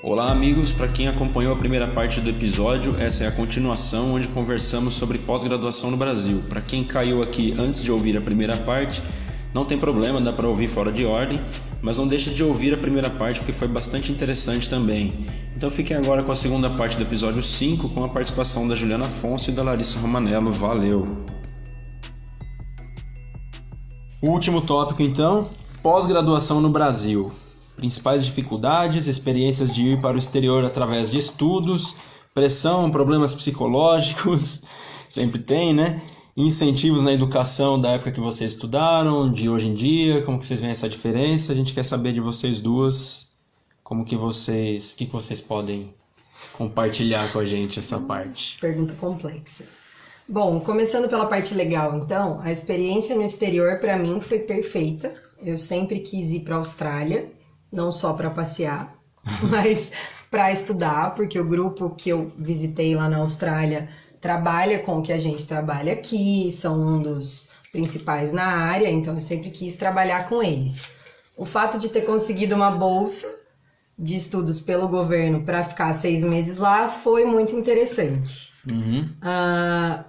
Olá amigos, para quem acompanhou a primeira parte do episódio, essa é a continuação onde conversamos sobre pós-graduação no Brasil. Para quem caiu aqui antes de ouvir a primeira parte, não tem problema, dá para ouvir fora de ordem, mas não deixe de ouvir a primeira parte porque foi bastante interessante também. Então fiquem agora com a segunda parte do episódio 5 com a participação da Juliana Afonso e da Larissa Romanello. Valeu! O último tópico então, pós-graduação no Brasil. Principais dificuldades, experiências de ir para o exterior através de estudos, pressão, problemas psicológicos, sempre tem, né? Incentivos na educação da época que vocês estudaram, de hoje em dia, como que vocês veem essa diferença? A gente quer saber de vocês duas, o que vocês podem compartilhar com a gente essa parte. Pergunta complexa. Bom, começando pela parte legal, então, a experiência no exterior para mim foi perfeita. Eu sempre quis ir para a Austrália. Não só para passear, mas para estudar, porque o grupo que eu visitei lá na Austrália trabalha com o que a gente trabalha aqui, são um dos principais na área, então eu sempre quis trabalhar com eles. O fato de ter conseguido uma bolsa de estudos pelo governo para ficar 6 meses lá foi muito interessante.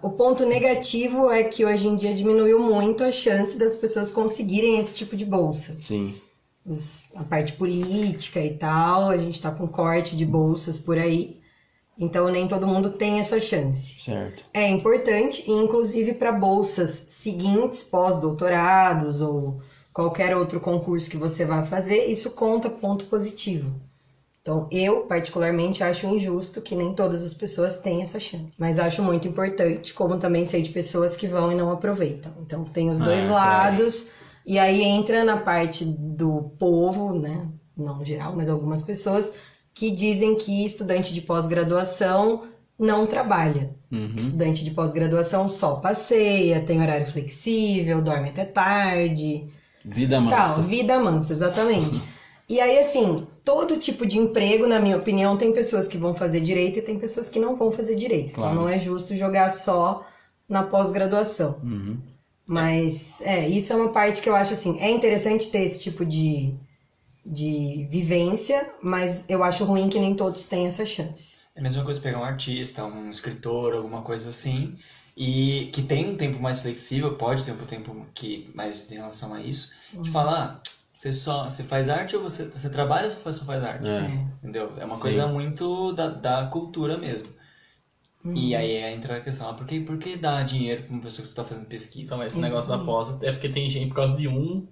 O ponto negativo é que hoje em dia diminuiu muito a chance das pessoas conseguirem esse tipo de bolsa. Sim. A parte política e tal, a gente tá com corte de bolsas por aí, então nem todo mundo tem essa chance. Certo. É importante, e inclusive para bolsas seguintes, pós-doutorados ou qualquer outro concurso que você vai fazer, isso conta ponto positivo. Então eu, particularmente, acho injusto que nem todas as pessoas têm essa chance, mas acho muito importante, como também sei de pessoas que vão e não aproveitam. Então tem os dois lados. E aí entra na parte do povo, né? Não geral, mas algumas pessoas que dizem que estudante de pós-graduação não trabalha. Estudante de pós-graduação só passeia, tem horário flexível, dorme até tarde. Vida mansa. Vida mansa, exatamente. E aí, assim, todo tipo de emprego, na minha opinião, tem pessoas que vão fazer direito e tem pessoas que não vão fazer direito. Claro. Então não é justo jogar só na pós-graduação. Mas, isso é uma parte que eu acho assim, é interessante ter esse tipo de vivência, mas eu acho ruim que nem todos têm essa chance. É a mesma coisa pegar um artista, um escritor, alguma coisa assim, e que tem um tempo mais flexível, pode ter um tempo que mais em relação a isso, de falar, você faz arte ou você trabalha ou você só faz arte? Entendeu? É uma coisa muito da cultura mesmo. E aí entra a questão, por que dar dinheiro para uma pessoa que está fazendo pesquisa? Então, esse negócio da pós é porque tem gente, por causa de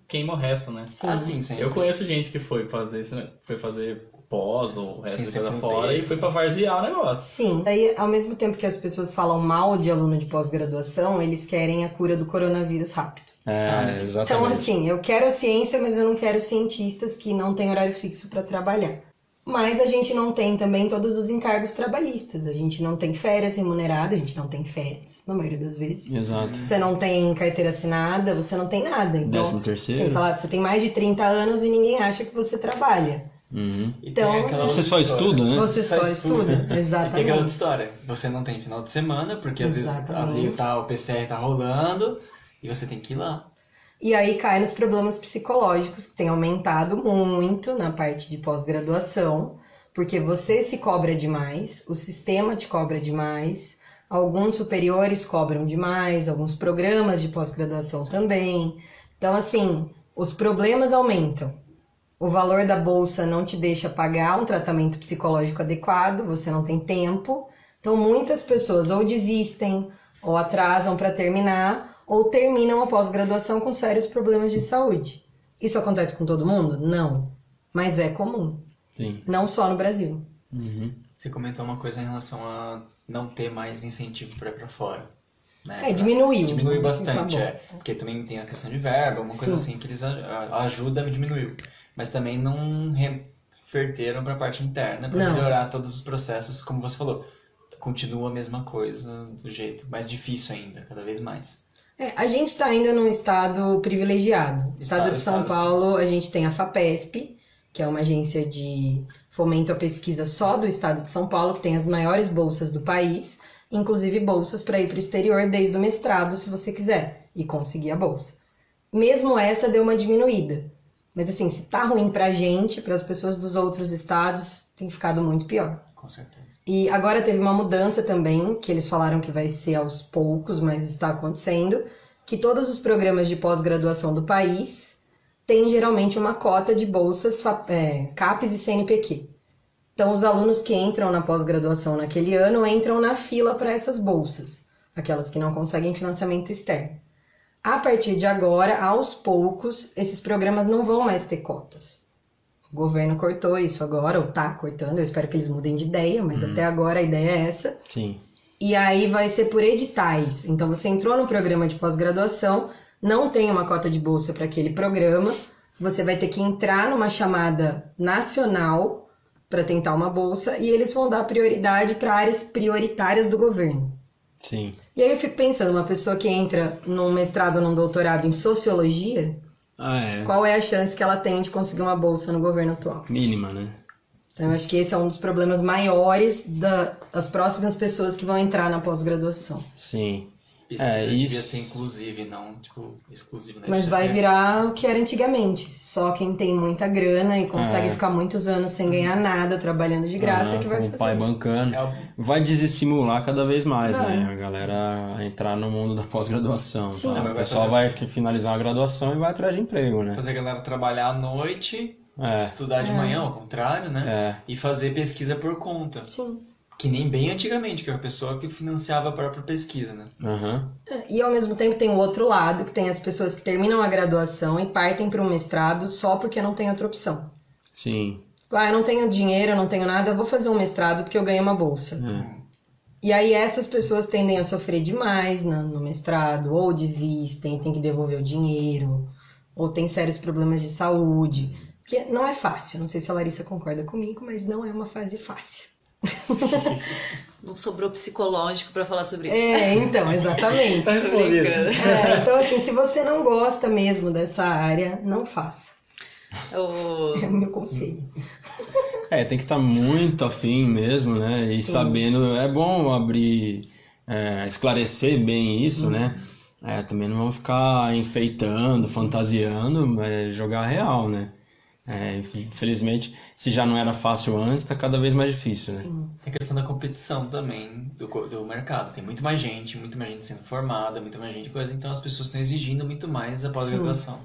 queima o resto, né? Sim, sempre. Eu conheço gente que foi fazer pós ou o resto da coisa fora e foi para varzear o negócio. Sim, daí ao mesmo tempo que as pessoas falam mal de aluno de pós-graduação, eles querem a cura do coronavírus rápido. Exatamente. Então, assim, eu quero a ciência, mas eu não quero cientistas que não têm horário fixo para trabalhar. Mas a gente não tem também todos os encargos trabalhistas. A gente não tem férias remuneradas, a gente não tem férias, na maioria das vezes. Exato. Você não tem carteira assinada, você não tem nada. Então, 13º. Você tem mais de 30 anos e ninguém acha que você trabalha. Então, você só estuda, né? Você só estuda, exatamente. E tem aquela outra história, você não tem final de semana, porque às vezes ali o PCR tá rolando e você tem que ir lá. E aí cai nos problemas psicológicos, que tem aumentado muito na parte de pós-graduação, porque você se cobra demais, o sistema te cobra demais, alguns superiores cobram demais, alguns programas de pós-graduação também. Então, assim, os problemas aumentam. O valor da bolsa não te deixa pagar um tratamento psicológico adequado, você não tem tempo. Então, muitas pessoas ou desistem, ou atrasam para terminar, ou terminam a pós-graduação com sérios problemas de saúde. Isso acontece com todo mundo? Não. Mas é comum. Sim. Não só no Brasil. Você comentou uma coisa em relação a não ter mais incentivo para ir para fora. Né? Diminuiu. Diminuiu bastante, porque também tem a questão de verba, uma coisa assim que eles ajudam, diminuiu. Mas também não reverteram para a parte interna, para melhorar todos os processos, como você falou. Continua a mesma coisa, do jeito mais difícil ainda, cada vez mais. A gente está ainda num estado privilegiado. No estado de São Paulo, a gente tem a FAPESP, que é uma agência de fomento à pesquisa só do estado de São Paulo, que tem as maiores bolsas do país, inclusive bolsas para ir para o exterior desde o mestrado, se você quiser, e conseguir a bolsa. Mesmo essa deu uma diminuída. Mas assim, se tá ruim pra gente, para as pessoas dos outros estados, tem ficado muito pior. Com certeza. E agora teve uma mudança também, que eles falaram que vai ser aos poucos, mas está acontecendo, que todos os programas de pós-graduação do país têm geralmente uma cota de bolsas CAPES e CNPq. Então, os alunos que entram na pós-graduação naquele ano entram na fila para essas bolsas, aquelas que não conseguem financiamento externo. A partir de agora, aos poucos, esses programas não vão mais ter cotas. O governo cortou isso agora, ou tá cortando, eu espero que eles mudem de ideia, mas até agora a ideia é essa. Sim. E aí vai ser por editais. Então, você entrou no programa de pós-graduação, não tem uma cota de bolsa para aquele programa, você vai ter que entrar numa chamada nacional para tentar uma bolsa, e eles vão dar prioridade para áreas prioritárias do governo. Sim. E aí eu fico pensando, uma pessoa que entra num mestrado ou num doutorado em sociologia, qual é a chance que ela tem de conseguir uma bolsa no governo atual? Mínima, né? Então eu acho que esse é um dos problemas maiores das próximas pessoas que vão entrar na pós-graduação. Sim. Pesquisa devia ser inclusive, não tipo exclusivo. Né? Mas vai virar o que era antigamente. Só quem tem muita grana e consegue ficar muitos anos sem ganhar nada, trabalhando de graça, que vai fazer. O pai bancando. Vai desestimular cada vez mais, né? A galera a entrar no mundo da pós-graduação. Tá? O pessoal vai finalizar a graduação e vai atrás de emprego, né? Fazer a galera trabalhar à noite, estudar de manhã, ao contrário, né? E fazer pesquisa por conta. Sim. Que nem bem antigamente, que era a pessoa que financiava a própria pesquisa, né? E ao mesmo tempo tem o outro lado, que tem as pessoas que terminam a graduação e partem para um mestrado só porque não tem outra opção. Sim. Eu não tenho dinheiro, eu não tenho nada, eu vou fazer um mestrado porque eu ganhei uma bolsa. E aí essas pessoas tendem a sofrer demais no mestrado, ou desistem, tem que devolver o dinheiro, ou tem sérios problemas de saúde. Porque não é fácil, não sei se a Larissa concorda comigo, mas não é uma fase fácil. Não sobrou psicológico pra falar sobre isso. Então, exatamente. Tá respondido. Então, assim, se você não gosta mesmo dessa área, não faça. É o meu conselho. Tem que estar muito afim mesmo, né? E sabendo, é bom abrir, esclarecer bem isso, né? Também não vão ficar enfeitando, fantasiando, mas jogar real, né? Infelizmente, se já não era fácil antes, tá cada vez mais difícil, né? Sim. Tem a questão da competição também do mercado. Tem muito mais gente sendo formada, muito mais gente, coisa. Então as pessoas estão exigindo muito mais a pós-graduação.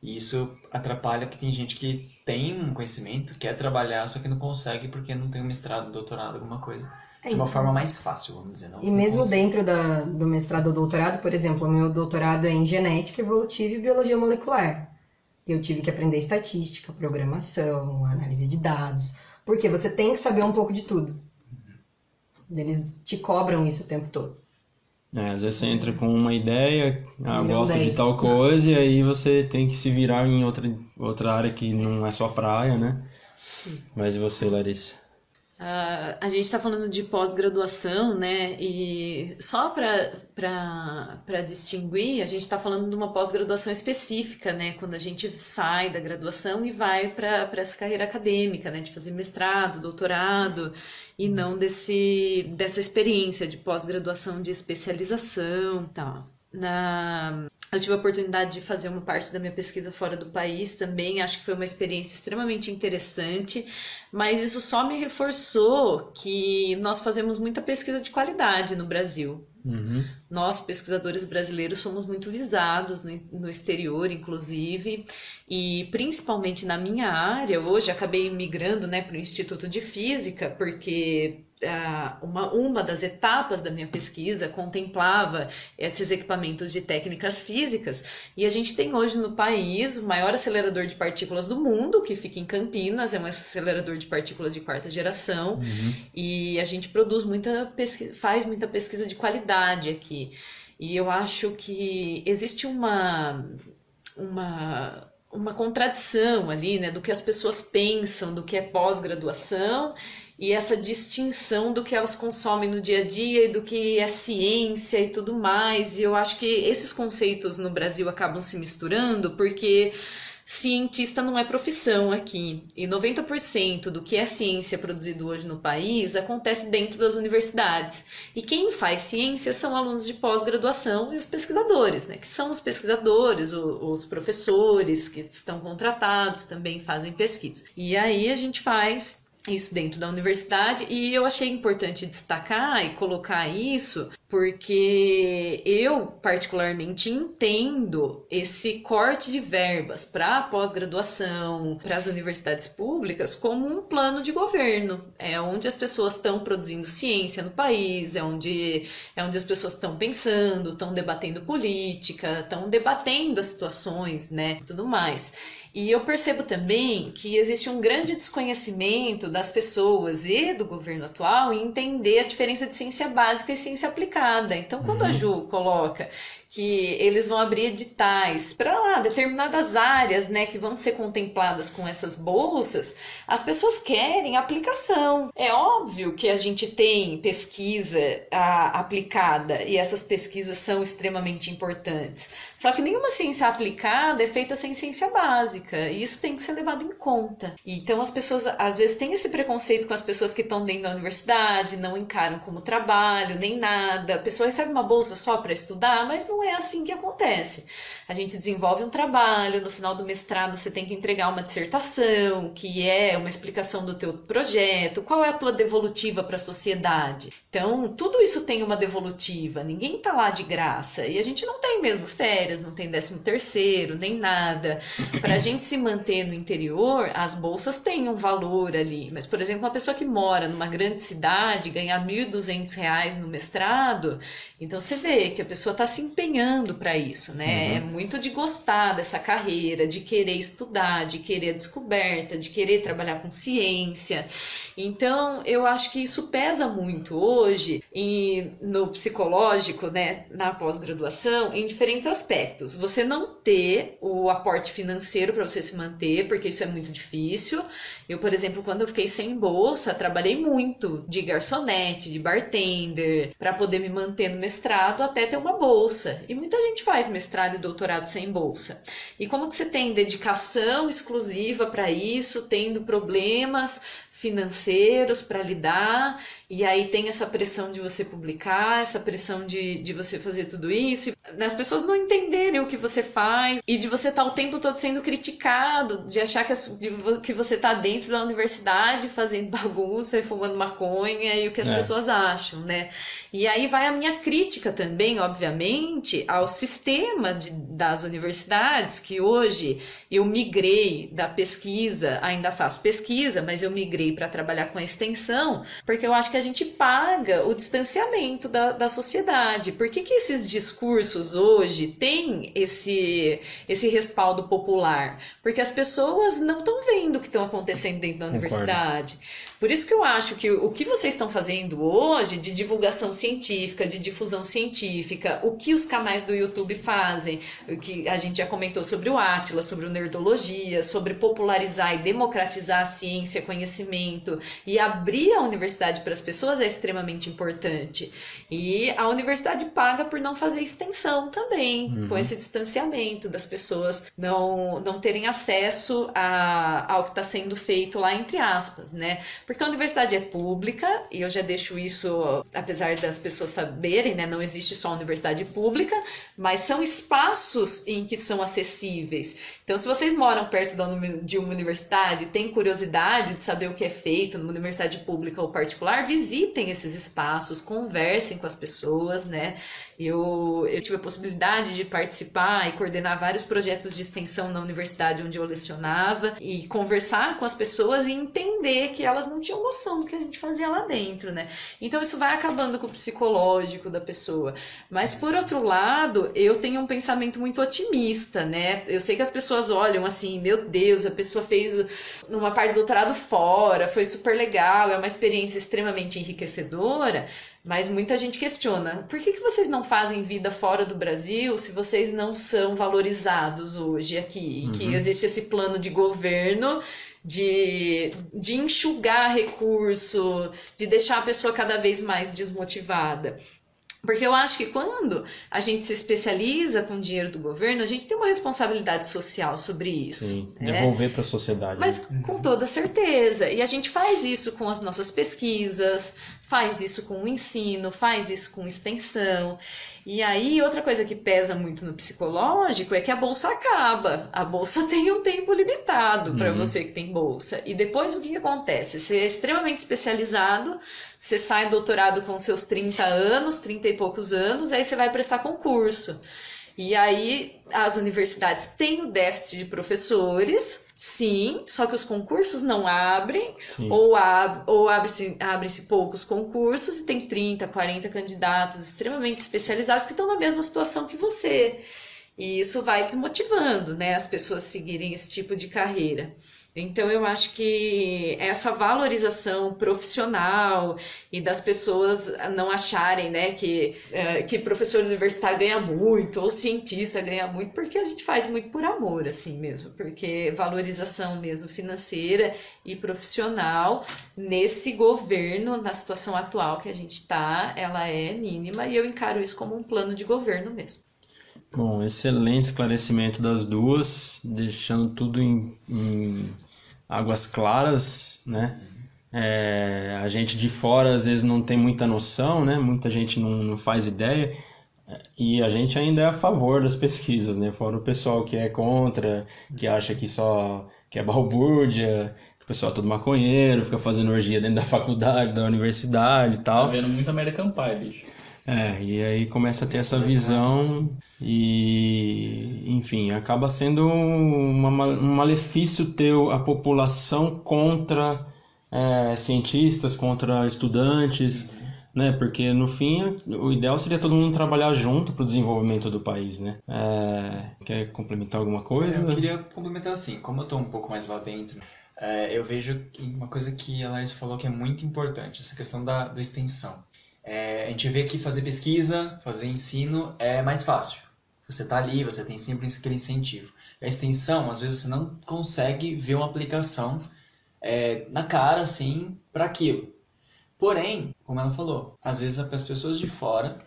E isso atrapalha porque tem gente que tem um conhecimento, quer trabalhar, só que não consegue porque não tem um mestrado, doutorado, alguma coisa. De uma forma mais fácil, vamos dizer. Não, e mesmo dentro do mestrado ou doutorado, por exemplo, o meu doutorado é em genética evolutiva e biologia molecular. Eu tive que aprender estatística, programação, análise de dados, porque você tem que saber um pouco de tudo. Eles te cobram isso o tempo todo. Às vezes você entra com uma ideia, gosto 10. de tal coisa, e aí você tem que se virar em outra área que não é sua praia, né? Mas e você, Larissa? A gente está falando de pós-graduação, né? E só para distinguir, a gente está falando de uma pós-graduação específica, né? Quando a gente sai da graduação e vai para essa carreira acadêmica, né? De fazer mestrado, doutorado, e não dessa experiência de pós-graduação, de especialização e tal. Eu tive a oportunidade de fazer uma parte da minha pesquisa fora do país também, acho que foi uma experiência extremamente interessante, mas isso só me reforçou que nós fazemos muita pesquisa de qualidade no Brasil. Nós, pesquisadores brasileiros, somos muito visados no exterior, inclusive, e principalmente na minha área, hoje acabei migrando, né, para o Instituto de Física, porque uma das etapas da minha pesquisa contemplava esses equipamentos de técnicas físicas, e a gente tem hoje no país o maior acelerador de partículas do mundo, que fica em Campinas, é um acelerador de partículas de quarta geração, e a gente faz muita pesquisa de qualidade aqui, e eu acho que existe uma contradição ali, né, do que as pessoas pensam, do que é pós-graduação, e essa distinção do que elas consomem no dia a dia e do que é ciência e tudo mais. E eu acho que esses conceitos no Brasil acabam se misturando porque cientista não é profissão aqui. E 90% do que é ciência produzido hoje no país acontece dentro das universidades. E quem faz ciência são alunos de pós-graduação e os pesquisadores, né? Que são os pesquisadores, os professores que estão contratados também fazem pesquisa. E aí a gente faz isso dentro da universidade, e eu achei importante destacar e colocar isso porque eu particularmente entendo esse corte de verbas para a pós-graduação, para as universidades públicas, como um plano de governo. É onde as pessoas estão produzindo ciência no país, é onde as pessoas estão pensando, estão debatendo política, estão debatendo as situações, né, e tudo mais. E eu percebo também que existe um grande desconhecimento das pessoas e do governo atual em entender a diferença de ciência básica e ciência aplicada. Então, quando a Ju coloca que eles vão abrir editais para lá, determinadas áreas, né, que vão ser contempladas com essas bolsas, as pessoas querem aplicação. É óbvio que a gente tem pesquisa aplicada e essas pesquisas são extremamente importantes. Só que nenhuma ciência aplicada é feita sem ciência básica, e isso tem que ser levado em conta. Então as pessoas às vezes têm esse preconceito com as pessoas que estão dentro da universidade, não encaram como trabalho, nem nada. A pessoa recebe uma bolsa só para estudar, mas não é assim que acontece. A gente desenvolve um trabalho, no final do mestrado você tem que entregar uma dissertação, que é uma explicação do teu projeto, qual é a tua devolutiva para a sociedade. Então, tudo isso tem uma devolutiva, ninguém está lá de graça, e a gente não tem mesmo férias, não tem 13º, nem nada. Para a gente se manter no interior, as bolsas têm um valor ali, mas, por exemplo, uma pessoa que mora numa grande cidade, ganhar R$ 1.200 no mestrado, então você vê que a pessoa está se empenhando para isso, né? É muito de gostar dessa carreira, de querer estudar, de querer a descoberta, de querer trabalhar com ciência. Então, eu acho que isso pesa muito hoje no psicológico, né, na pós-graduação, em diferentes aspectos. Você não ter o aporte financeiro para você se manter, porque isso é muito difícil. Eu, por exemplo, quando eu fiquei sem bolsa, trabalhei muito de garçonete, de bartender, para poder me manter no mestrado até ter uma bolsa. E muita gente faz mestrado e doutorado sem bolsa. E como que você tem dedicação exclusiva para isso, tendo problemas financeiros para lidar, e aí tem essa pressão de você publicar, essa pressão de você fazer tudo isso, e as pessoas não entenderem o que você faz, e de você estar o tempo todo sendo criticado, de achar que você está dentro da universidade fazendo bagunça e fumando maconha, e o que as pessoas acham, né? E aí vai a minha crítica também, obviamente, ao sistema das universidades, que hoje eu migrei da pesquisa, ainda faço pesquisa, mas eu migrei para trabalhar com a extensão, porque eu acho que a gente paga o distanciamento da sociedade. Por que esses discursos hoje têm esse respaldo popular? Porque as pessoas não estão vendo o que estão acontecendo dentro da universidade. Por isso que eu acho que o que vocês estão fazendo hoje de divulgação científica, de difusão científica, o que os canais do YouTube fazem, o que a gente já comentou sobre o Átila, sobre o Nerdologia, sobre popularizar e democratizar a ciência, conhecimento e abrir a universidade para as pessoas é extremamente importante. E a universidade paga por não fazer extensão também, com esse distanciamento das pessoas não terem acesso ao que está sendo feito lá, entre aspas, né? Porque a universidade é pública, e eu já deixo isso, apesar das pessoas saberem, né? Não existe só a universidade pública, mas são espaços em que são acessíveis. Então, se vocês moram perto de uma universidade, têm curiosidade de saber o que é feito numa universidade pública ou particular, visitem esses espaços, conversem com as pessoas, né? Eu tive a possibilidade de participar e coordenar vários projetos de extensão na universidade onde eu lecionava e conversar com as pessoas e entender que elas não tinham noção do que a gente fazia lá dentro, né? Então isso vai acabando com o psicológico da pessoa. Mas por outro lado, eu tenho um pensamento muito otimista, né? Eu sei que as pessoas olham assim, meu Deus, a pessoa fez uma parte do doutorado fora, foi super legal, é uma experiência extremamente enriquecedora. Mas muita gente questiona, por que vocês não fazem vida fora do Brasil se vocês não são valorizados hoje aqui? E que existe esse plano de governo de enxugar recurso, de deixar a pessoa cada vez mais desmotivada. Porque eu acho que quando a gente se especializa com o dinheiro do governo, a gente tem uma responsabilidade social sobre isso. Sim, né? devolver para a sociedade. Mas com toda certeza. E a gente faz isso com as nossas pesquisas, faz isso com o ensino, faz isso com extensão. E aí, outra coisa que pesa muito no psicológico é que a bolsa acaba. A bolsa tem um tempo limitado para você que tem bolsa. E depois o que acontece? Você é extremamente especializado, você sai doutorado com seus 30 anos, 30 e poucos anos, aí você vai prestar concurso. E aí as universidades têm o déficit de professores, sim, só que os concursos não abrem, ou abrem-se poucos concursos e tem 30, 40 candidatos extremamente especializados que estão na mesma situação que você. E isso vai desmotivando, né, as pessoas seguirem esse tipo de carreira. Então, eu acho que essa valorização profissional e das pessoas não acharem, né, que professor universitário ganha muito ou cientista ganha muito, porque a gente faz muito por amor, assim mesmo, porque valorização mesmo financeira e profissional nesse governo, na situação atual que a gente está, ela é mínima e eu encaro isso como um plano de governo mesmo. Bom, excelente esclarecimento das duas, deixando tudo em águas claras, né? A gente de fora às vezes não tem muita noção, né? Muita gente não faz ideia, e a gente ainda é a favor das pesquisas, né? Fora o pessoal que é contra, que acha que é balbúrdia, que o pessoal é todo maconheiro, fica fazendo orgia dentro da faculdade, da universidade e tal. Tá vendo muito American Pie, bicho. E aí começa a ter essa visão e, enfim, acaba sendo um malefício ter a população contra cientistas, contra estudantes, né? Porque no fim o ideal seria todo mundo trabalhar junto para o desenvolvimento do país, né? Quer complementar alguma coisa? Eu queria complementar assim, como eu estou um pouco mais lá dentro, eu vejo uma coisa que a Larissa falou que é muito importante, essa questão do extensão. A gente vê que fazer pesquisa, fazer ensino é mais fácil. Você está ali, você tem sempre aquele incentivo. A extensão, às vezes você não consegue ver uma aplicação na cara, assim, para aquilo. Porém, como ela falou, às vezes as pessoas de fora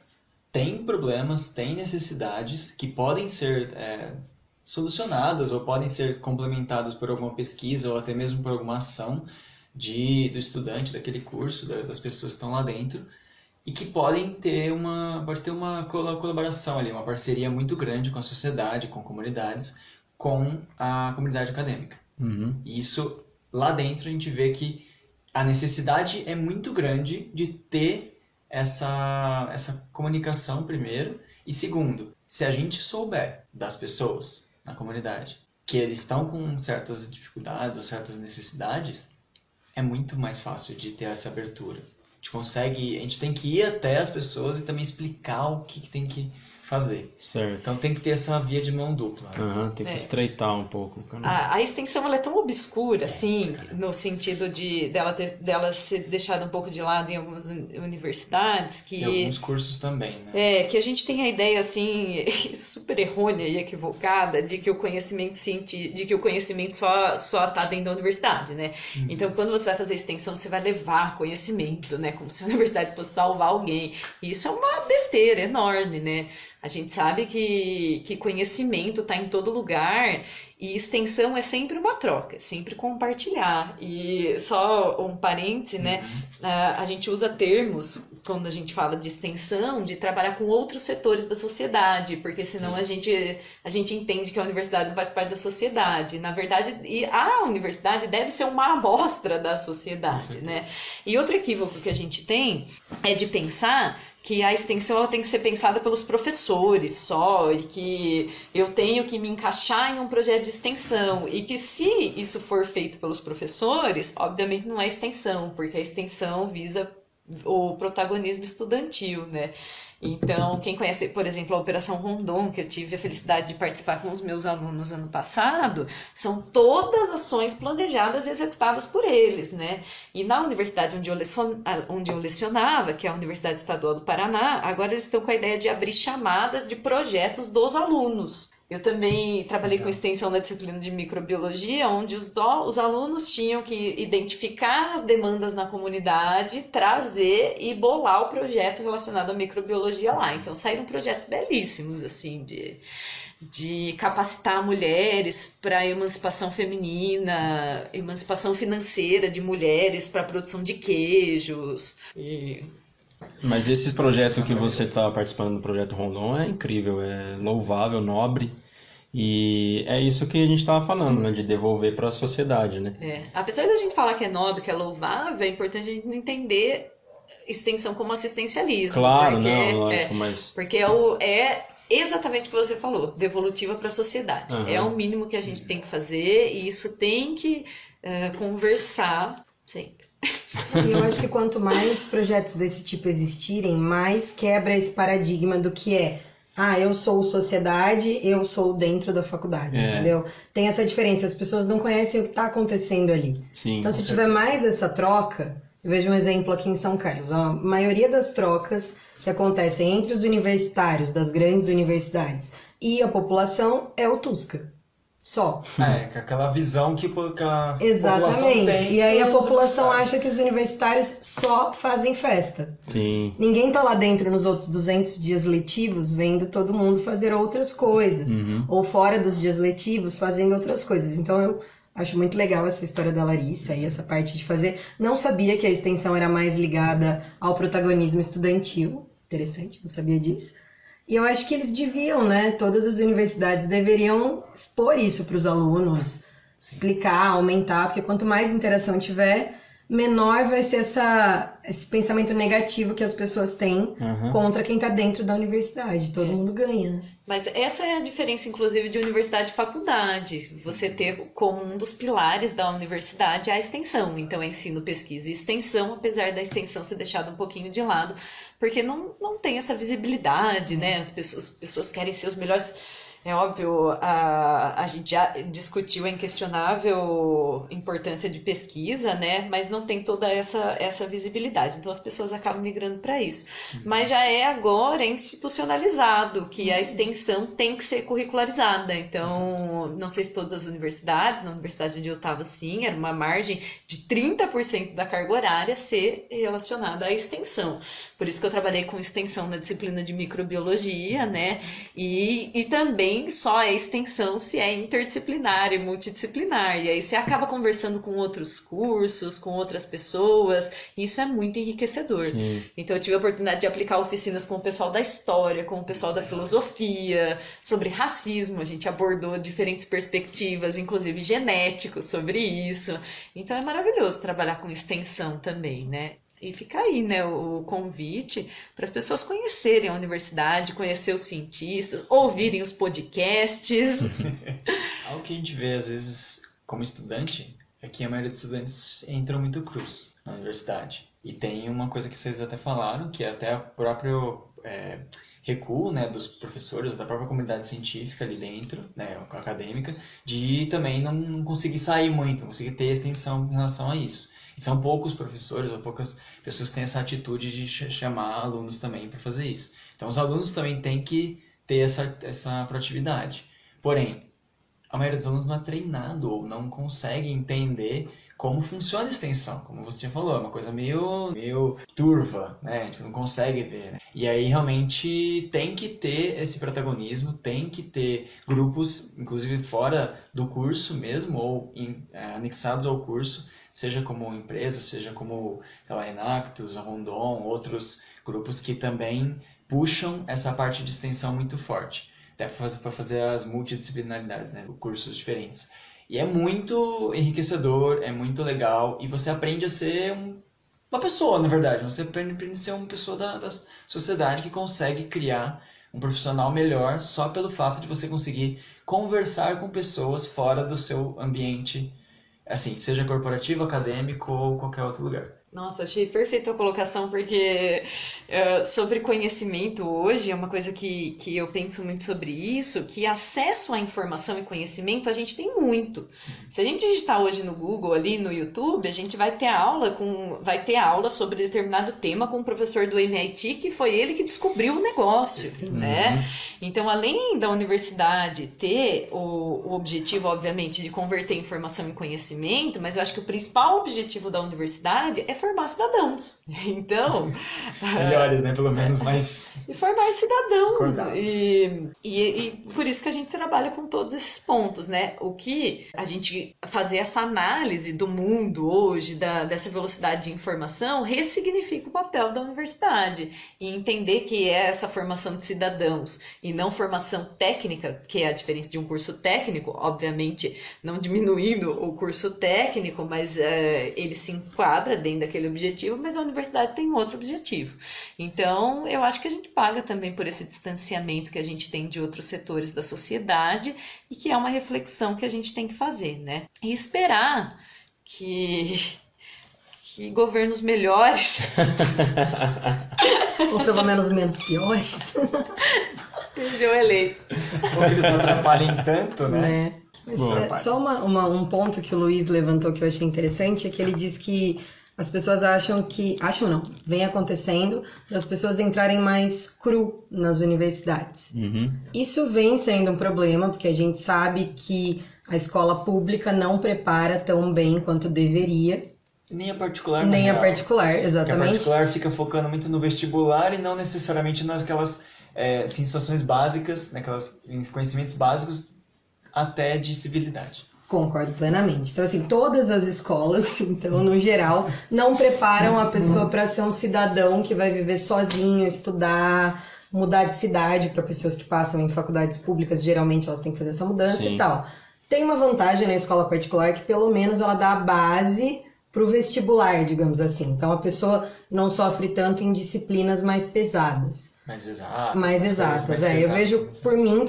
têm problemas, têm necessidades que podem ser solucionadas ou podem ser complementadas por alguma pesquisa ou até mesmo por alguma ação do estudante daquele curso, das pessoas que estão lá dentro, e que pode ter uma colaboração ali, uma parceria muito grande com a sociedade, com comunidades, com a comunidade acadêmica. E isso, lá dentro, a gente vê que a necessidade é muito grande de ter essa comunicação, primeiro, e segundo, se a gente souber das pessoas na comunidade que eles estão com certas dificuldades ou certas necessidades, é muito mais fácil de ter essa abertura. A gente tem que ir até as pessoas e também explicar o que tem que fazer. Certo. Então tem que ter essa via de mão dupla. Tem que estreitar um pouco. A extensão ela é tão obscura, assim, no sentido dela ser deixada um pouco de lado em algumas universidades, que... E alguns cursos também, né? Que a gente tem a ideia, assim, super errônea e equivocada de que o conhecimento só está dentro da universidade, né? Então, quando você vai fazer extensão, você vai levar conhecimento, né? Como se a universidade fosse salvar alguém. E isso é uma besteira enorme, né? A gente sabe que conhecimento está em todo lugar e extensão é sempre uma troca, é sempre compartilhar. E só um parêntese, né? A gente usa termos, quando a gente fala de extensão, de trabalhar com outros setores da sociedade, porque senão a gente entende que a universidade não faz parte da sociedade. Na verdade, a universidade deve ser uma amostra da sociedade, né? E outro equívoco que a gente tem é de pensar que a extensão ela tem que ser pensada pelos professores só, e que eu tenho que me encaixar em um projeto de extensão, e que se isso for feito pelos professores, obviamente não é extensão, porque a extensão visa o protagonismo estudantil, né? Então, quem conhece, por exemplo, a Operação Rondon, que eu tive a felicidade de participar com os meus alunos ano passado, são todas ações planejadas e executadas por eles, né? E na universidade onde eu lecionava, que é a Universidade Estadual do Paraná, agora eles estão com a ideia de abrir chamadas de projetos dos alunos. Eu também trabalhei com extensão na disciplina de microbiologia, onde os alunos tinham que identificar as demandas na comunidade, trazer e bolar o projeto relacionado à microbiologia microbiologia lá. Então saíram projetos belíssimos, assim, de capacitar mulheres para a emancipação feminina, emancipação financeira de mulheres para a produção de queijos. Mas esses projetos que você está participando do Projeto Rondon é incrível, é louvável, nobre. E é isso que a gente estava falando, né? De devolver para a sociedade, né? Apesar da gente falar que é nobre, que é louvável, é importante a gente não entender extensão como assistencialismo. Claro, não, lógico, mas... Porque é exatamente o que você falou, devolutiva para a sociedade. É o mínimo que a gente tem que fazer e isso tem que conversar sempre. E eu acho que quanto mais projetos desse tipo existirem, mais quebra esse paradigma do que eu sou sociedade, eu sou dentro da faculdade, entendeu? Tem essa diferença, as pessoas não conhecem o que está acontecendo ali. Sim, então, se tiver mais essa troca, eu vejo um exemplo aqui em São Carlos. A maioria das trocas que acontecem entre os universitários das grandes universidades e a população é o Tusca. Só. Com aquela visão que a Exatamente. população tem. E aí a população acha que os universitários só fazem festa. Sim. Ninguém tá lá dentro nos outros 200 dias letivos vendo todo mundo fazer outras coisas. Ou fora dos dias letivos fazendo outras coisas. Então eu acho muito legal essa história da Larissa e essa parte de fazer. Não sabia que a extensão era mais ligada ao protagonismo estudantil. Interessante, não sabia disso. E eu acho que eles deviam, né? Todas as universidades deveriam expor isso para os alunos, explicar, aumentar, porque quanto mais interação tiver, menor vai ser esse pensamento negativo que as pessoas têm contra quem está dentro da universidade. Todo mundo ganha, né? Mas essa é a diferença, inclusive, de universidade e faculdade. Você ter como um dos pilares da universidade a extensão. Então, é ensino, pesquisa e extensão, apesar da extensão ser deixada um pouquinho de lado, porque não tem essa visibilidade, né? As pessoas querem ser os melhores. É óbvio, a gente já discutiu a inquestionável importância de pesquisa, né? Mas não tem toda essa visibilidade. Então, as pessoas acabam migrando para isso. Mas já é agora institucionalizado que a extensão tem que ser curricularizada. Então, não sei se todas as universidades, na universidade onde eu estava, sim, era uma margem de 30% da carga horária ser relacionada à extensão. Por isso que eu trabalhei com extensão na disciplina de microbiologia, né? E também só é extensão se é interdisciplinar e multidisciplinar. E aí você acaba conversando com outros cursos, com outras pessoas. E isso é muito enriquecedor. Sim. Então eu tive a oportunidade de aplicar oficinas com o pessoal da história, com o pessoal da filosofia, sobre racismo. A gente abordou diferentes perspectivas, inclusive genéticos, sobre isso. Então é maravilhoso trabalhar com extensão também, né? E fica aí, né, o convite para as pessoas conhecerem a universidade, conhecer os cientistas, ouvirem os podcasts. Algo que a gente vê, às vezes, como estudante, é que a maioria dos estudantes entram muito cruz na universidade. E tem uma coisa que vocês até falaram, que é até o próprio recuo, né, dos professores, da própria comunidade científica ali dentro, né, acadêmica, de também não conseguir sair muito, não conseguir ter extensão em relação a isso. E são poucos professores ou poucas pessoas que têm essa atitude de chamar alunos também para fazer isso. Então, os alunos também têm que ter essa proatividade. Porém, a maioria dos alunos não é treinado ou não consegue entender como funciona a extensão. Como você já falou, é uma coisa meio turva, né? A gente não consegue ver, né? E aí, realmente, tem que ter esse protagonismo, tem que ter grupos, inclusive fora do curso mesmo, ou anexados ao curso, seja como empresa, seja como, sei lá, Enactus, a Rondon, outros grupos que também puxam essa parte de extensão muito forte, até para fazer as multidisciplinaridades, né, cursos diferentes. E é muito enriquecedor, é muito legal, e você aprende a ser uma pessoa, na verdade. Você aprende a ser uma pessoa da sociedade que consegue criar um profissional melhor só pelo fato de você conseguir conversar com pessoas fora do seu ambiente, assim, seja corporativo, acadêmico ou qualquer outro lugar. Nossa, achei perfeita a colocação, porque sobre conhecimento hoje é uma coisa que eu penso muito sobre isso, que acesso à informação e conhecimento a gente tem muito. Se a gente digitar hoje no Google, ali no YouTube, a gente vai ter aula sobre determinado tema com um professor do MIT, que foi ele que descobriu o negócio, né? Então, além da universidade ter o objetivo, obviamente, de converter informação em conhecimento, mas eu acho que o principal objetivo da universidade é formar cidadãos. Então... Melhores, né? Pelo menos mais... E formar cidadãos. Acordados. E por isso que a gente trabalha com todos esses pontos, né? O que a gente fazer essa análise do mundo hoje, dessa velocidade de informação, ressignifica o papel da universidade. E entender que é essa formação de cidadãos e não formação técnica, que é a diferença de um curso técnico, obviamente não diminuindo o curso técnico, mas ele se enquadra dentro daquele objetivo, mas a universidade tem outro objetivo. Então, eu acho que a gente paga também por esse distanciamento que a gente tem de outros setores da sociedade e que é uma reflexão que a gente tem que fazer, né? E esperar que governos melhores Ou pelo menos piores. sejam eleitos. Ou que eles não atrapalhem tanto, né? Né? Mas, só um ponto que o Luiz levantou que eu achei interessante é que ele diz que as pessoas acham não, vem acontecendo das pessoas entrarem mais cru nas universidades. Uhum. Isso vem sendo um problema, porque a gente sabe que a escola pública não prepara tão bem quanto deveria. Nem a particular, Nem na a real. particular, Porque a exatamente. particular fica focando muito no vestibular e não necessariamente naquelas sensações básicas, naquelas conhecimentos básicos até de civilidade. Concordo plenamente. Então, assim, todas as escolas, então, no geral, não preparam a pessoa para ser um cidadão que vai viver sozinho, estudar, mudar de cidade. Para pessoas que passam em faculdades públicas, geralmente elas têm que fazer essa mudança. Sim. E tal. Tem uma vantagem na escola particular que, pelo menos, ela dá a base para o vestibular, digamos assim. Então, a pessoa não sofre tanto em disciplinas mais pesadas. Mais exatas. Mais umas coisas exatas, mais Eu pesadas, vejo mais por mim,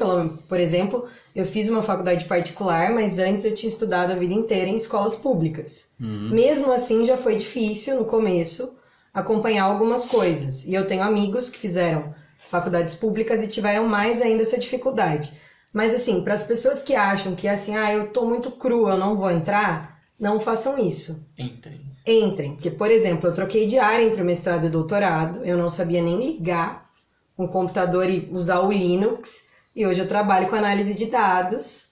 por exemplo, eu fiz uma faculdade particular, mas antes eu tinha estudado a vida inteira em escolas públicas. Uhum. Mesmo assim, já foi difícil no começo acompanhar algumas coisas. E eu tenho amigos que fizeram faculdades públicas e tiveram mais ainda essa dificuldade. Mas assim, para as pessoas que acham que assim, eu tô muito cru, eu não vou entrar, não façam isso. Entrem, porque, por exemplo, eu troquei de área entre o mestrado e o doutorado, eu não sabia nem ligar um computador e usar o Linux, e hoje eu trabalho com análise de dados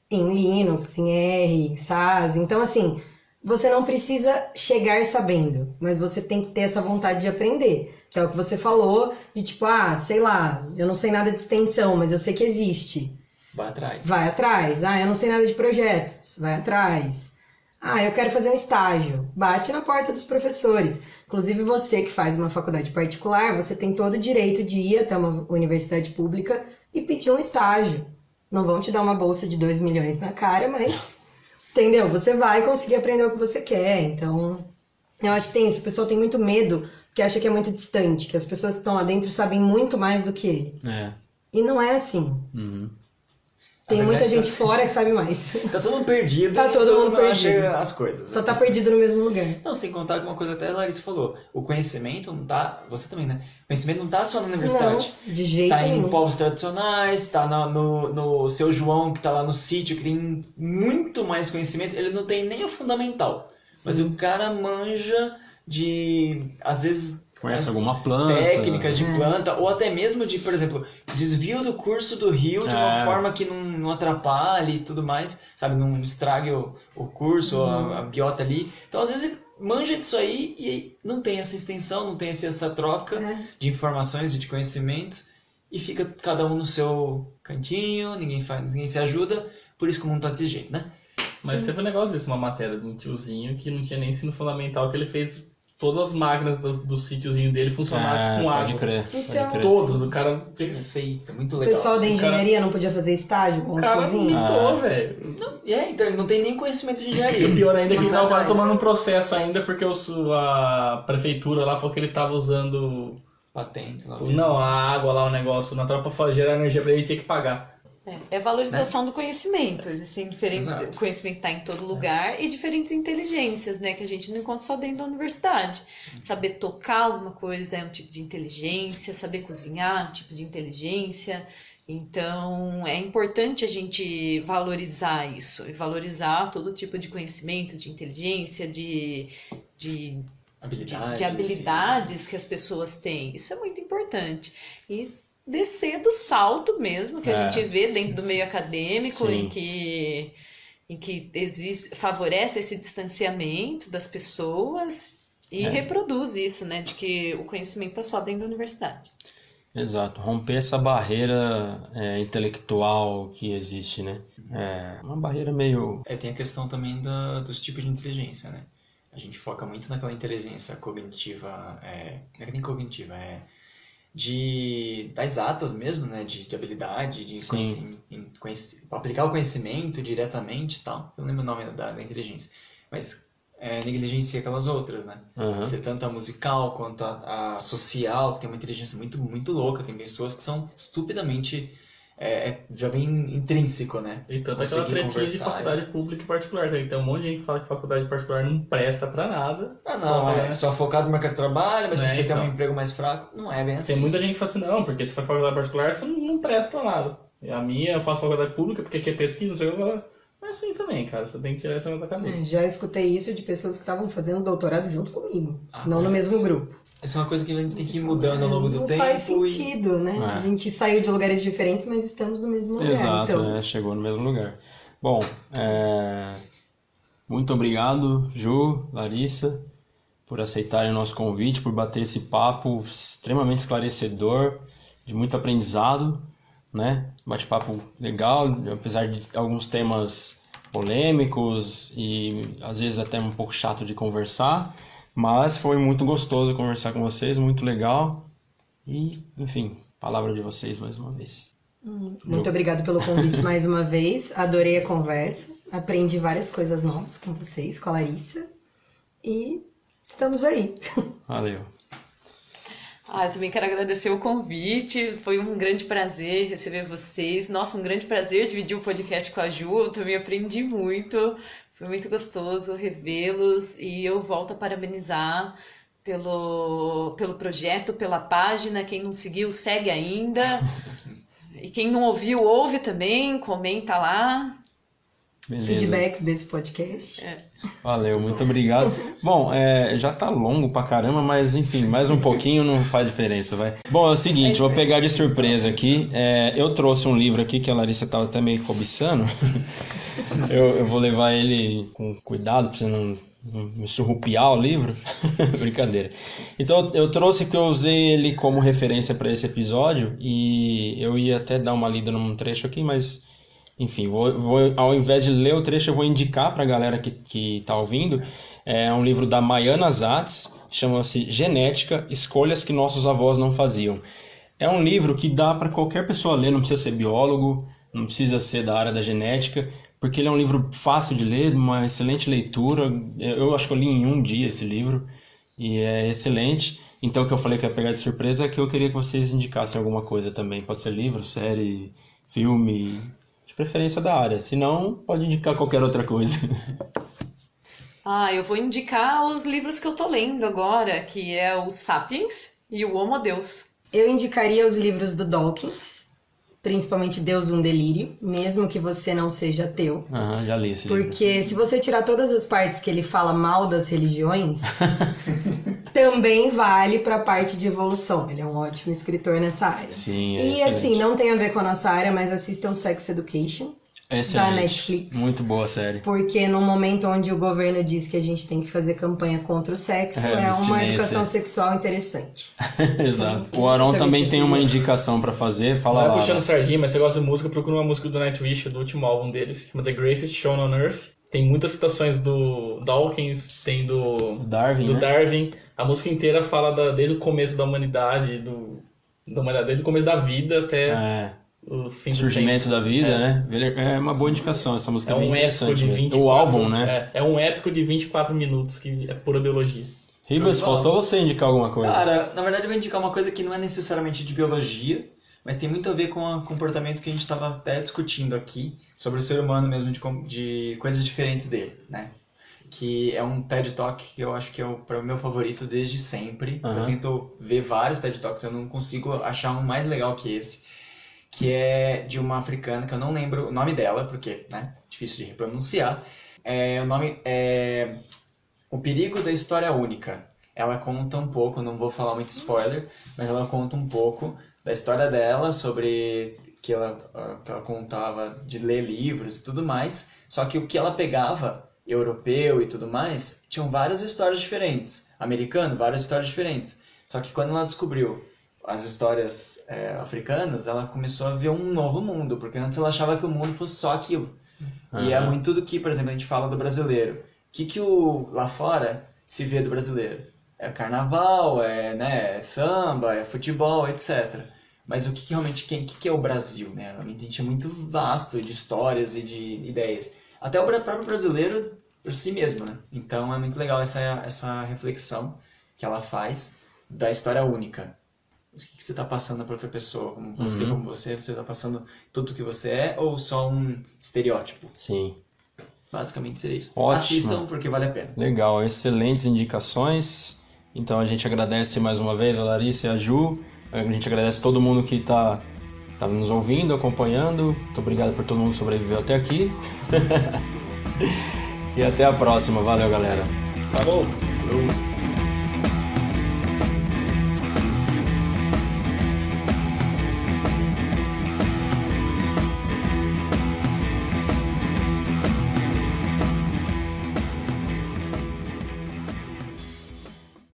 em Linux, em R, em SAS. Então, assim, você não precisa chegar sabendo, mas você tem que ter essa vontade de aprender, que é o que você falou, de tipo, sei lá, eu não sei nada de extensão, mas eu sei que existe. Vai atrás. Vai atrás. Eu não sei nada de projetos. Vai atrás. Eu quero fazer um estágio. Bate na porta dos professores. Inclusive você que faz uma faculdade particular, você tem todo o direito de ir até uma universidade pública e pedir um estágio. Não vão te dar uma bolsa de 2 milhões na cara, mas, entendeu? Você vai conseguir aprender o que você quer. Então, eu acho que tem isso. O pessoal tem muito medo, que acha que é muito distante, que as pessoas que estão lá dentro sabem muito mais do que ele. E não é assim. Uhum. Tem Na muita verdade, gente fora que sabe mais. Tá todo mundo perdido. Tá todo mundo não perdido. acha as coisas. Só tá perdido no mesmo lugar. Não, sem contar que uma coisa até a Larissa falou. O conhecimento não tá... Você também, né? O conhecimento não tá só na universidade. Não, de jeito Tá em nenhum. povos tradicionais, tá no seu João que tá lá no sítio, que tem muito mais conhecimento. Ele não tem nem o fundamental. Mas o cara manja de... Às vezes... Conhece alguma planta. Técnicas de planta, ou até mesmo de, por exemplo, desvio do curso do rio de uma forma que não atrapalhe e tudo mais, sabe? Não estrague o curso, a biota ali. Então, às vezes, ele manja disso aí e não tem essa extensão, não tem essa troca de informações e de conhecimentos, e fica cada um no seu cantinho, ninguém se ajuda, por isso que o mundo tá desse jeito, né? Mas teve um negócio disso, uma matéria de um tiozinho que não tinha nem ensino fundamental, que ele fez todas as máquinas do sítiozinho dele funcionar com água. Pode crer. Então, Todos, o cara... Perfeito, muito O legal. pessoal da engenharia não podia fazer estágio com o tiozinho? imitou, velho. Então ele não tem nem conhecimento de engenharia. E pior ainda que ele Mas tava quase atrás. tomando um processo ainda, porque a prefeitura lá falou que ele tava usando... Patente. Não, a água lá, o negócio, na tropa pra gerar energia pra ele, tinha que pagar. É valorização do conhecimento. Existem diferentes... Exato. O conhecimento está em todo lugar e diferentes inteligências, né? Que a gente não encontra só dentro da universidade. Saber tocar alguma coisa é um tipo de inteligência, saber cozinhar é um tipo de inteligência. Então, é importante a gente valorizar isso. E valorizar todo tipo de conhecimento, de inteligência, de habilidades que as pessoas têm. Isso é muito importante. E descer do salto mesmo, que a gente vê dentro do meio acadêmico, em que favorece esse distanciamento das pessoas E reproduz isso, né? De que o conhecimento tá só dentro da universidade. Exato, romper essa barreira intelectual que existe, né? É uma barreira meio... Tem a questão também dos tipos de inteligência, né? A gente foca muito naquela inteligência cognitiva, não é nem cognitiva, das exatas mesmo, né? De habilidade, de aplicar o conhecimento diretamente e tal. Eu não lembro o nome da inteligência, mas negligencia aquelas outras, né? Ser tanto a musical quanto a social, que tem uma inteligência muito, muito louca. Tem pessoas que são estupidamente... já bem intrínseco, né? E tanto aquela tretinha de faculdade pública e particular. Tem um monte de gente que fala que faculdade particular não presta pra nada. Só focado no mercado de trabalho, mas você então. tem um emprego mais fraco, não é bem assim. Tem muita gente que fala assim, não, porque se for faculdade particular, você não presta pra nada. E a minha, eu faço faculdade pública porque aqui é pesquisa, não sei o que. É assim também, cara. Você tem que tirar isso na cabeça. Já escutei isso de pessoas que estavam fazendo doutorado junto comigo, não no mesmo grupo. Essa é uma coisa que a gente tem que ir mudando ao longo do tempo. Não faz sentido, né? A gente saiu de lugares diferentes, mas estamos no mesmo lugar. Exato, então... chegou no mesmo lugar. Bom, muito obrigado, Ju, Larissa, por aceitarem o nosso convite, por bater esse papo extremamente esclarecedor, de muito aprendizado, né? Bate-papo legal, apesar de alguns temas polêmicos e às vezes até um pouco chato de conversar, mas foi muito gostoso conversar com vocês, muito legal. E, enfim, palavra de vocês mais uma vez. Muito obrigado pelo convite mais uma vez. Adorei a conversa. Aprendi várias coisas novas com vocês, com a Larissa. E estamos aí. Valeu. Eu também quero agradecer o convite. Foi um grande prazer receber vocês. Nossa, um grande prazer dividir o podcast com a Ju. Eu também aprendi muito. Foi muito gostoso revê-los e eu volto a parabenizar pelo projeto, pela página. Quem não seguiu, segue ainda. E quem não ouviu, ouve também, comenta lá. Beleza. Feedbacks desse podcast. Valeu, muito obrigado. Bom, já tá longo pra caramba, mas enfim, mais um pouquinho não faz diferença, vai. Bom, é o seguinte, vou pegar de surpresa aqui. Eu trouxe um livro aqui que a Larissa tava até meio cobiçando. Eu vou levar ele com cuidado pra você não me surrupiar o livro. Brincadeira. Então eu trouxe porque eu usei ele como referência para esse episódio e eu ia até dar uma lida num trecho aqui, mas enfim, ao invés de ler o trecho eu vou indicar pra galera que tá ouvindo. É um livro da Maiana Zatz, chama-se Genética, Escolhas que Nossos Avós Não Faziam. É um livro que dá para qualquer pessoa ler, não precisa ser biólogo, não precisa ser da área da genética, porque ele é um livro fácil de ler, uma excelente leitura. Eu acho que eu li em um dia esse livro e é excelente. Então o que eu falei que ia pegar de surpresa é que eu queria que vocês indicassem alguma coisa também. Pode ser livro, série, filme, de preferência da área. Se não, pode indicar qualquer outra coisa. Eu vou indicar os livros que eu tô lendo agora, que é o Sapiens e o Homo Deus. Eu indicaria os livros do Dawkins, principalmente Deus um Delírio, mesmo que você não seja ateu. Já li esse livro. Porque se você tirar todas as partes que ele fala mal das religiões, também vale para a parte de evolução. Ele é um ótimo escritor nessa área. Sim, e excelente. assim, não tem a ver com a nossa área, mas assistam Sex Education. Excelente. Da Netflix. Muito boa série. Porque no momento onde o governo diz que a gente tem que fazer campanha contra o sexo, é uma educação sexual interessante. Exato. O Aron também tem uma indicação pra fazer. Fala lá. Não é puxando sardinha, mas você gosta de música, procura uma música do Nightwish, do último álbum deles, que chama The Greatest Show on Earth. Tem muitas citações do Dawkins, tem do Darwin, né? Darwin. A música inteira fala desde o começo da humanidade, desde o começo da vida até... o surgimento da vida, né? É uma boa indicação, essa música é bem interessante. De 24, o álbum, né? É um épico de 24 minutos, que é pura biologia. Ribas, faltou você indicar alguma coisa? Cara, na verdade eu vou indicar uma coisa que não é necessariamente de biologia, mas tem muito a ver com o comportamento que a gente estava até discutindo aqui, sobre o ser humano mesmo, de coisas diferentes dele, né? Que é um TED Talk que eu acho que é o meu favorito desde sempre. Eu tento ver vários TED Talks, eu não consigo achar um mais legal que esse. Que é de uma africana, que eu não lembro o nome dela, porque, né, difícil de repronunciar. O nome é O Perigo da História Única. Ela conta um pouco, não vou falar muito spoiler, mas ela conta um pouco da história dela, sobre que ela contava de ler livros e tudo mais, só que o que ela pegava europeu e tudo mais, tinham várias histórias diferentes. Americano, várias histórias diferentes. Só que quando ela descobriu as histórias africanas, ela começou a ver um novo mundo, porque antes ela achava que o mundo fosse só aquilo. E é muito do que, por exemplo, a gente fala do brasileiro. O que lá fora se vê do brasileiro? É carnaval, né, samba, é futebol, etc. Mas o que realmente, que é o Brasil, né? A gente é muito vasto de histórias e de ideias. Até o próprio brasileiro por si mesmo, né? Então é muito legal essa reflexão que ela faz da história única. O que você está passando para outra pessoa? Como você está passando tudo que você é ou só um estereótipo? Sim. Basicamente seria isso. Ótimo. Assistam porque vale a pena. Legal, excelentes indicações. Então a gente agradece mais uma vez a Larissa e a Ju. A gente agradece todo mundo que está nos ouvindo, acompanhando. Muito obrigado por todo mundo que sobreviveu até aqui. E até a próxima. Valeu, galera. Falou!